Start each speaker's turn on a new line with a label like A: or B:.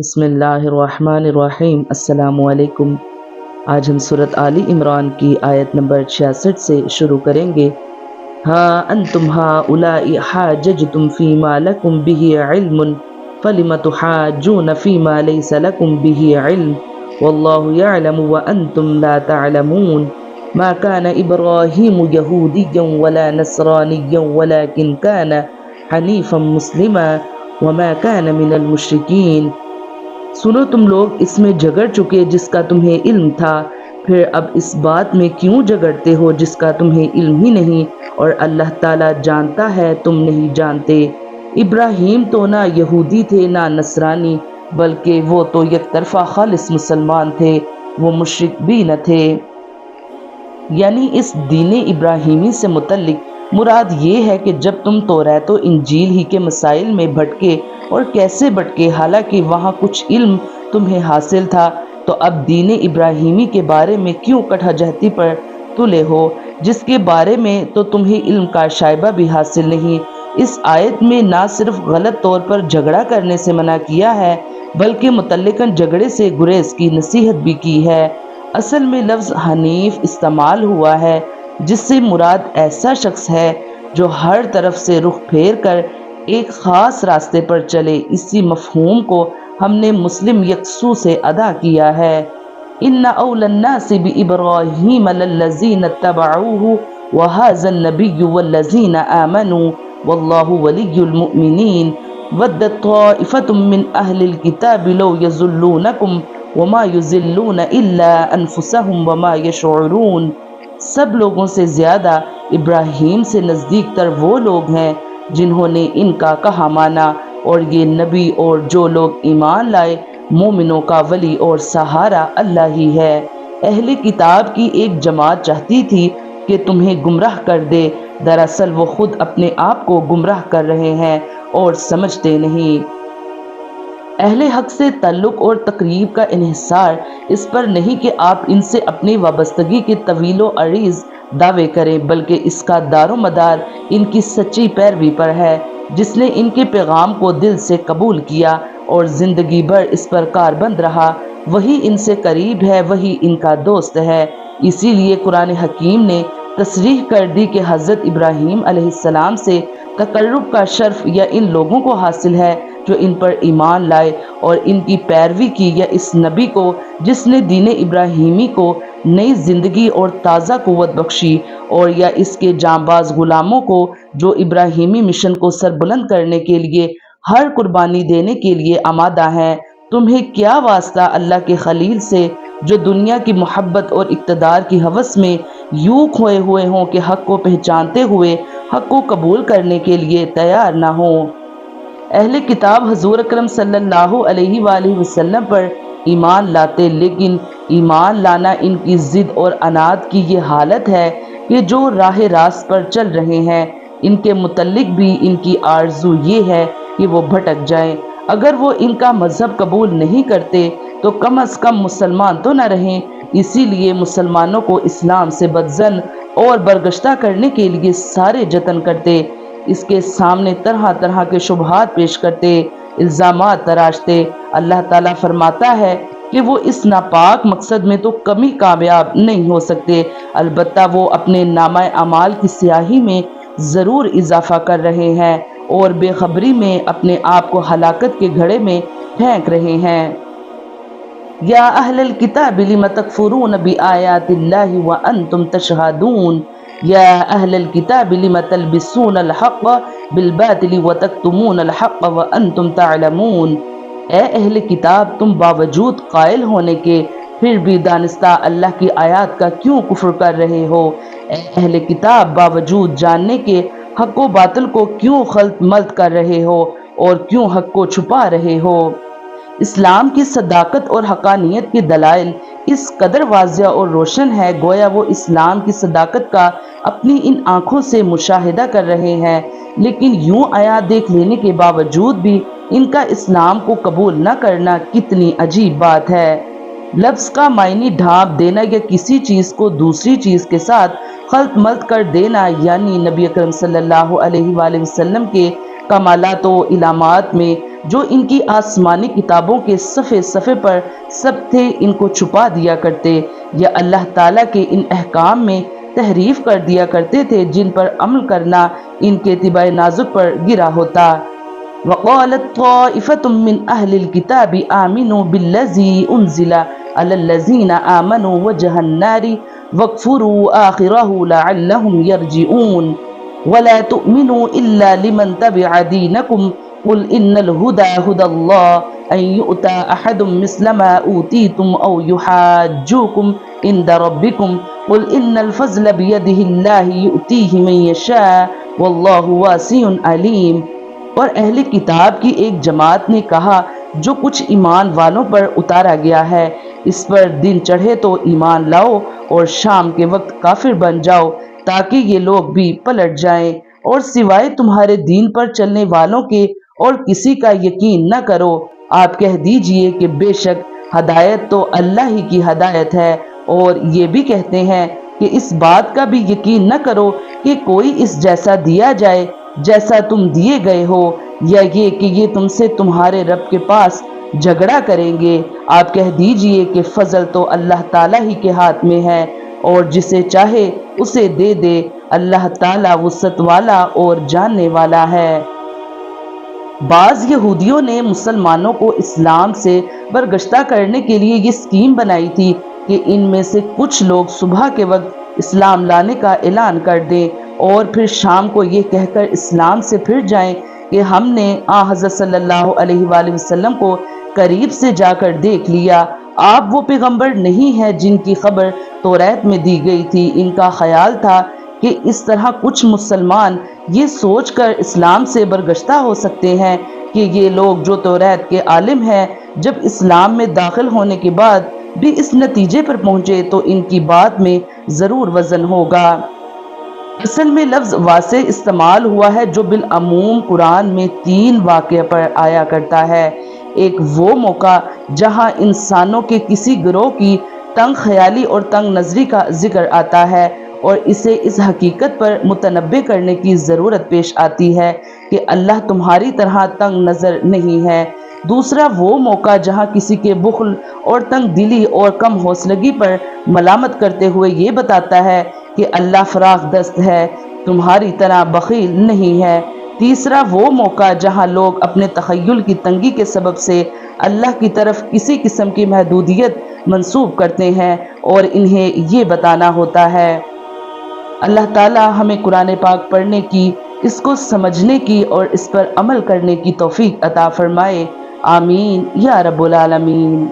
A: بسم اللہ الرحمن الرحیم۔ السلام علیکم۔ آج ہم سورۃ آل عمران کی آیت نمبر 66 سے شروع کریں گے۔ ہا انتم ہؤلاء حاججتم فیما لکم بہ علم فلم تحاجون فیما لیس لکم بہ علم واللہ یعلم وانتم لا تعلمون ما كان ابراہیم یہودیا ولا نصرانیا ولكن كان حنیفا مسلما وما كان من المشرکین۔ سنو تم لوگ اس میں جھگڑ چکے جس کا تمہیں علم تھا، پھر اب اس بات میں کیوں جھگڑتے ہو جس کا تمہیں علم ہی نہیں، اور اللہ تعالیٰ جانتا ہے تم نہیں جانتے۔ ابراہیم تو نہ یہودی تھے نہ نصرانی، بلکہ وہ تو یک طرفہ خالص مسلمان تھے، وہ مشرک بھی نہ تھے۔ یعنی اس دین ابراہیمی سے متعلق مراد یہ ہے کہ جب تم توریت و انجیل ہی کے مسائل میں بھٹکے، اور کیسے بھٹکے، حالانکہ وہاں کچھ علم تمہیں حاصل تھا، تو اب دین ابراہیمی کے بارے میں کیوں کٹھا پر تلے ہو جس کے بارے میں تو تمہیں علم کا شائبہ بھی حاصل نہیں۔ اس آیت میں نہ صرف غلط طور پر جھگڑا کرنے سے منع کیا ہے بلکہ متعلقاً جھگڑے سے گریز کی نصیحت بھی کی ہے۔ اصل میں لفظ حنیف استعمال ہوا ہے جس سے مراد ایسا شخص ہے جو ہر طرف سے رخ پھیر کر ایک خاص راستے پر چلے۔ اسی مفہوم کو ہم نے مسلم یکسو سے ادا کیا ہے۔ ان اول الناس بابراہیم للذین اتبعوہ وہذا النبی والذین آمنوا واللہ ولی المؤمنین ودت طائفۃ من اہل الکتاب لو یضلونکم وما یضلون الا انفسهم وما یشعرون۔ سب لوگوں سے زیادہ ابراہیم سے نزدیک تر وہ لوگ ہیں جنہوں نے ان کا کہا مانا، اور یہ نبی اور جو لوگ ایمان لائے، مومنوں کا ولی اور سہارا اللہ ہی ہے۔ اہل کتاب کی ایک جماعت چاہتی تھی کہ تمہیں گمراہ کر دے، دراصل وہ خود اپنے آپ کو گمراہ کر رہے ہیں اور سمجھتے نہیں۔ اہل حق سے تعلق اور تقریب کا انحصار اس پر نہیں کہ آپ ان سے اپنی وابستگی کے طویل و عریض دعوے کریں، بلکہ اس کا دار و مدار ان کی سچی پیروی پر ہے۔ جس نے ان کے پیغام کو دل سے قبول کیا اور زندگی بھر اس پر کاربند رہا، وہی ان سے قریب ہے، وہی ان کا دوست ہے۔ اسی لیے قرآن حکیم نے تصریح کر دی کہ حضرت ابراہیم علیہ السلام سے تقرب کا شرف یا ان لوگوں کو حاصل ہے جو ان پر ایمان لائے اور ان کی پیروی کی، یا اس نبی کو جس نے دین ابراہیمی کو نئی زندگی اور تازہ قوت بخشی، اور یا اس کے جانباز غلاموں کو جو ابراہیمی مشن کو سربلند کرنے کے لیے ہر قربانی دینے کے لیے آمادہ ہیں۔ تمہیں کیا واسطہ اللہ کے خلیل سے جو دنیا کی محبت اور اقتدار کی ہوس میں یوں کھوئے ہوئے ہوں کہ حق کو پہچانتے ہوئے حق کو قبول کرنے کے لیے تیار نہ ہوں۔ اہل کتاب حضور اکرم صلی اللہ علیہ وآلہ وسلم پر ایمان لاتے، لیکن ایمان لانا ان کی ضد اور عناد کی یہ حالت ہے کہ جو راہ راست پر چل رہے ہیں ان کے متعلق بھی ان کی آرزو یہ ہے کہ وہ بھٹک جائیں۔ اگر وہ ان کا مذہب قبول نہیں کرتے تو کم از کم مسلمان تو نہ رہیں۔ اسی لیے مسلمانوں کو اسلام سے بدظن اور برگشتہ کرنے کے لیے سارے جتن کرتے، اس کے سامنے طرح طرح کے شبہات پیش کرتے، الزامات تراشتے۔ اللہ تعالیٰ فرماتا ہے کہ وہ اس ناپاک مقصد میں تو کبھی کامیاب نہیں ہو سکتے، البتہ وہ اپنے نامہ اعمال کی سیاہی میں ضرور اضافہ کر رہے ہیں اور بے خبری میں اپنے آپ کو ہلاکت کے گھڑے میں پھینک رہے ہیں۔ یا اہل الکتاب لم تکفرون بآیات اللہ وانتم تشہدون یا اہل الکتاب لم تلبسون الحق بالباطل وتکتمون الحق وانتم تعلمون۔ اے اہل کتاب، تم باوجود قائل ہونے کے پھر بھی دانستہ اللہ کی آیات کا کیوں کفر کر رہے ہو؟ اے اہل کتاب، باوجود جاننے کے حق و باطل کو کیوں خلط ملط کر رہے ہو اور کیوں حق کو چھپا رہے ہو؟ اسلام کی صداقت اور حقانیت کے دلائل اس قدر واضح اور روشن ہے، گویا وہ اسلام کی صداقت کا اپنی ان آنکھوں سے مشاہدہ کر رہے ہیں، لیکن یوں آیات دیکھ لینے کے باوجود بھی ان کا اسلام کو قبول نہ کرنا کتنی عجیب بات ہے۔ لفظ کا معنی ڈھانپ دینا یا کسی چیز کو دوسری چیز کے ساتھ خلط ملط کر دینا، یعنی نبی اکرم صلی اللہ علیہ وآلہ وسلم کے کمالات و علامات میں جو ان کی آسمانی کتابوں کے صفحے صفحے پر سب تھے ان کو چھپا دیا کرتے یا اللہ تعالیٰ کے ان احکام میں تحریف کر دیا کرتے تھے جن پر عمل کرنا ان کے طبع نازک پر گرا ہوتا۔ وقالت طائفة من أهل الكتاب آمنوا بالذي أنزل على الذين آمنوا وجه النار واكفروا آخره لعلهم يرجعون ولا تؤمنوا إلا لمن تبع دينكم قل إن الهدى هدى الله أن يؤتى أحد مثل ما أوتيتم أو يحاجوكم عند ربكم قل إن الفضل بيده الله يؤتيه من يشاء والله واسع عليم۔ اور اہل کتاب کی ایک جماعت نے کہا جو کچھ ایمان والوں پر اتارا گیا ہے اس پر دن چڑھے تو ایمان لاؤ اور شام کے وقت کافر بن جاؤ تاکہ یہ لوگ بھی پلٹ جائیں، اور سوائے تمہارے دین پر چلنے والوں کے اور کسی کا یقین نہ کرو۔ آپ کہہ دیجئے کہ بے شک ہدایت تو اللہ ہی کی ہدایت ہے، اور یہ بھی کہتے ہیں کہ اس بات کا بھی یقین نہ کرو کہ کوئی اس جیسا دیا جائے جیسا تم دیے گئے ہو، یا یہ کہ یہ تم سے تمہارے رب کے پاس جھگڑا کریں گے۔ آپ کہہ دیجئے کہ فضل تو اللہ تعالیٰ ہی کے ہاتھ میں ہے، اور جسے چاہے اسے دے دے، اللہ تعالیٰ وسعت والا اور جاننے والا ہے۔ بعض یہودیوں نے مسلمانوں کو اسلام سے برگشتہ کرنے کے لیے یہ اسکیم بنائی تھی کہ ان میں سے کچھ لوگ صبح کے وقت اسلام لانے کا اعلان کر دیں اور پھر شام کو یہ کہہ کر اسلام سے پھر جائیں کہ ہم نے حضرت صلی اللہ علیہ وآلہ وسلم کو قریب سے جا کر دیکھ لیا، آپ وہ پیغمبر نہیں ہیں جن کی خبر توریت میں دی گئی تھی۔ ان کا خیال تھا کہ اس طرح کچھ مسلمان یہ سوچ کر اسلام سے برگشتہ ہو سکتے ہیں کہ یہ لوگ جو توریت کے عالم ہیں جب اسلام میں داخل ہونے کے بعد بھی اس نتیجے پر پہنچے تو ان کی بات میں ضرور وزن ہوگا۔ اصل میں لفظ واسع استعمال ہوا ہے جو بالعموم قرآن میں 3 واقعہ پر آیا کرتا ہے۔ ایک وہ موقع جہاں انسانوں کے کسی گروہ کی تنگ خیالی اور تنگ نظری کا ذکر آتا ہے اور اسے اس حقیقت پر متنبہ کرنے کی ضرورت پیش آتی ہے کہ اللہ تمہاری طرح تنگ نظر نہیں ہے۔ دوسرا وہ موقع جہاں کسی کے بخل اور تنگ دلی اور کم حوصلگی پر ملامت کرتے ہوئے یہ بتاتا ہے کہ اللہ فراخ دست ہے، تمہاری طرح بخیل نہیں ہے۔ تیسرا وہ موقع جہاں لوگ اپنے تخیل کی تنگی کے سبب سے اللہ کی طرف کسی قسم کی محدودیت منسوب کرتے ہیں اور انہیں یہ بتانا ہوتا ہے۔ اللہ تعالی ہمیں قرآن پاک پڑھنے کی، اس کو سمجھنے کی اور اس پر عمل کرنے کی توفیق عطا فرمائے، آمین یا رب العالمین۔